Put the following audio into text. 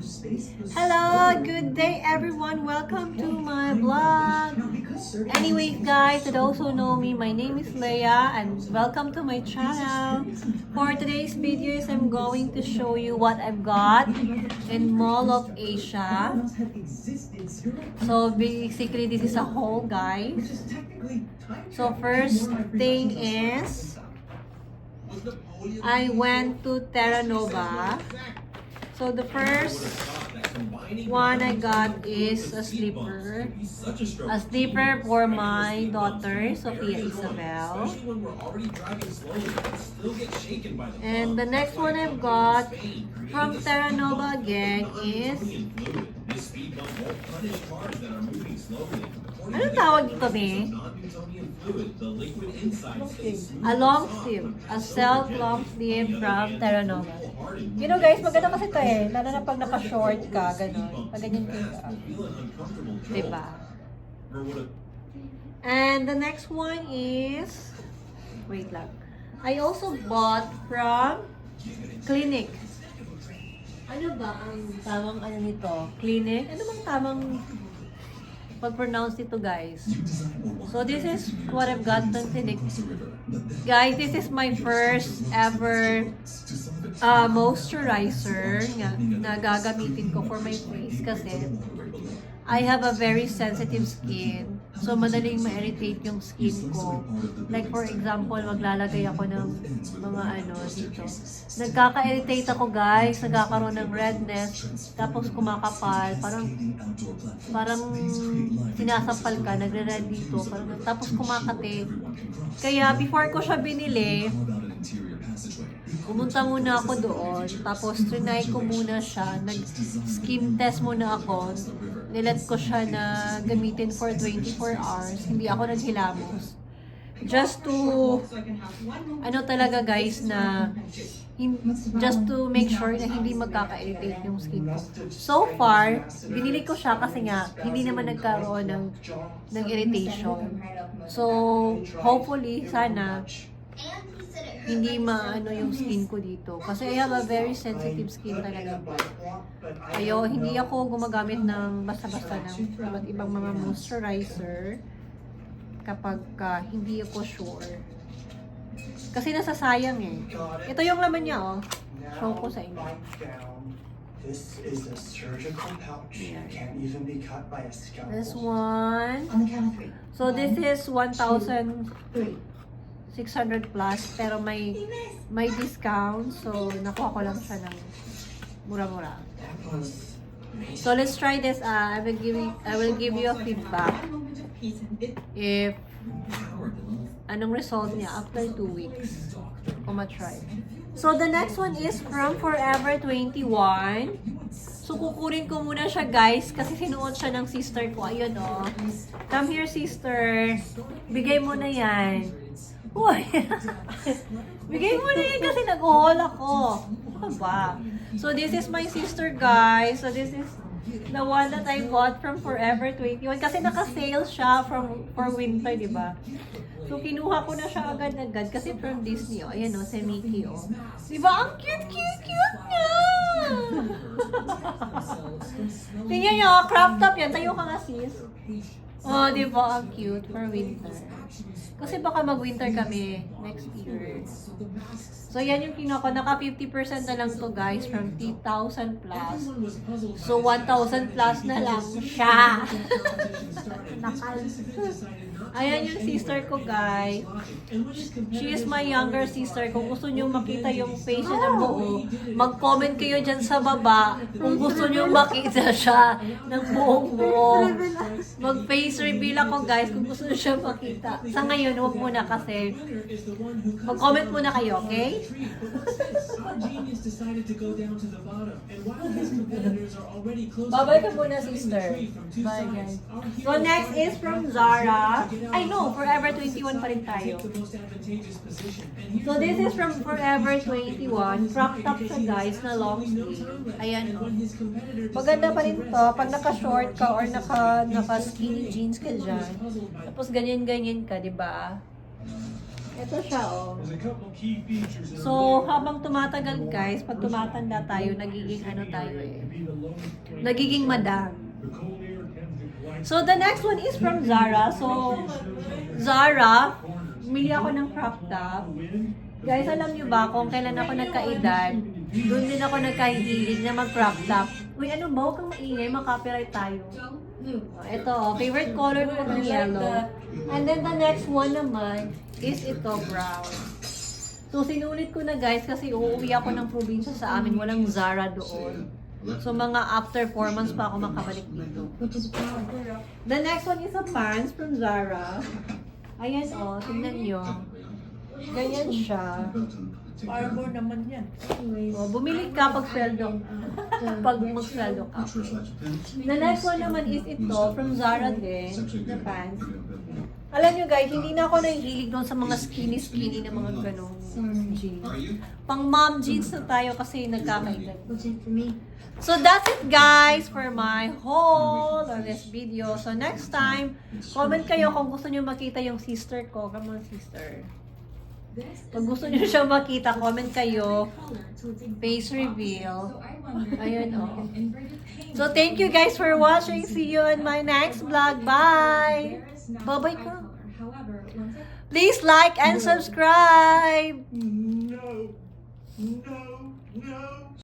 Hello, good day everyone. Welcome to my vlog. Anyway guys, to those who know me, my name is Leia and welcome to my channel. For today's videos, I'm going to show you what I've got in Mall of Asia. So basically this is a haul, guys. So first thing is I went to Terra Nova. So the first one I got is a slipper. A slipper for my daughter, Sophia Isabel. And the next one I've got from Terra Nova again is... Ano tawag dito, be? A long sleeve. A self long sleeve from Terra Nova. You know guys, maganda kasi ito eh. Lalo na pag naka-short ka, gano'n. Pag ganyan ka. Diba? And the next one is... Wait lang. I also bought from Clinique. Ano ba ang tamang ano nito? Clinique? Ano bang tamang pag-pronounce nito, guys? So this is what I've got from Clinique. Guys, this is my first ever moisturizer na gagamitin ko for my face kasi I have a very sensitive skin. So, madaling ma-irritate yung skin ko. Like, for example, maglalagay ako ng mga ano dito. Nagkaka-irritate ako, guys. Nagkakaroon ng redness. Tapos kumakapal. Parang sinasampal ka. Nagre-red dito. Tapos kumakati. Kaya, before ko siya binili, pumunta muna ako doon. Tapos, trinay ko muna siya. Nag-skin test muna ako. Nilet ko siya na gamitin for 24 hours. Hindi ako naghilamos. Just to, ano talaga guys, na just to make sure na hindi magkaka-irritate yung skin ko. So far, binili ko siya kasi nga, hindi naman nagkaroon ng irritation. So, hopefully, sana, hindi maano yung skin ko dito. Kasi I have a very sensitive skin talaga. Hindi ako gumagamit ng basta-basta ng iba't ibang mga moisturizer kapag hindi ako sure. Kasi nasasayang eh. Ito yung laman niya oh. Show ko sa inyo. This is a surgical pouch. It can't even be cut by a scalpel. This one. On the count of three. So this is 1,600 plus pero may discount, so nakuha ko lang siya ng mura-mura. So let's try this. I will give you a feedback if anong result niya after 2 weeks kung ma-try. So the next one is from Forever 21. So kukunin ko muna siya guys kasi sinuot siya ng sister ko. Ayun oh. Come here sister. Bigay mo na yan. Uy! Bigay mo na yan kasi nag-haul ako. Ano ba? So this is my sister guys. So this is the one that I bought from Forever 21. Kasi naka-sale siya for winter, di ba? So kinuha ko na siya agad-agad kasi from Disney. Oh. Ayan oh, si Mickey oh. Di ba? Ang cute niya! Tingnan nyo, crop top yan. Tayo ka nga sis. Oh, di ba? Ang cute for winter. Kasi baka mag-winter kami next year. So, yan yung kinuha ko. Naka 50% na lang to guys from 3,000 plus. So, 1,000 plus na lang siya. Nakal. Ayan yung sister ko guys. She is my younger sister. Kung gusto nyo makita yung face niya ng buo, mag-comment kayo dyan sa baba kung gusto nyo makita siya ng buong buo. Mag-face reveal ako guys kung gusto nyo siya makita. Sa ngayon, huwag muna kasi mag-comment muna kayo, okay? Bye-bye ka muna sister. Bye guys. So next is from Zara. I know, Forever 21 pa rin tayo. So this is from Forever 21. Crop top siya guys na long sleeve. Ayan o. Maganda pa rin to pag naka-short ka or naka-skinny jeans ka dyan. Tapos ganyan-ganyan ka, di ba? Ito siya, oh. There's a couple key features that So, habang tumatagal, guys, pag tumatanda tayo, nagiging ano tayo eh. Nagiging madam. So, the next one is from Zara. So, Zara, bumili ako ng crop top. Guys, alam nyo ba kung kailan ako nagkaedad, doon din ako nagkahilig na mag-crop top. Uy, ano ba? Huwag kang maingay, makapiright tayo. Ito, favorite color ko ng yellow. And then the next one naman is ito, brown. So, sinulit ko na guys kasi uuwi ako ng probinsya sa amin. Walang Zara doon. So, mga after 4 months pa ako makabalik dito. The next one is a pants from Zara. Ayan o, tingnan nyo. Ganyan siya. Arbor naman yan. O, bumili ka pag sweldo. Pag mag-sweldo ka. The next one naman is ito, from Zara din, the pants. Alam nyo guys, hindi na ako nahihilig doon sa mga skinny na mga ganong jeans. Pang mom jeans na tayo kasi nagkakaedad. So that's it guys for my haul on this video. So next time, comment kayo kung gusto nyo makita yung sister ko. Come on sister. Kung gusto nyo siya makita, comment kayo. Face reveal. Ayun oh. So thank you guys for watching. See you in my next vlog. Bye! Bye-bye ka. Please like and subscribe! No, no, no.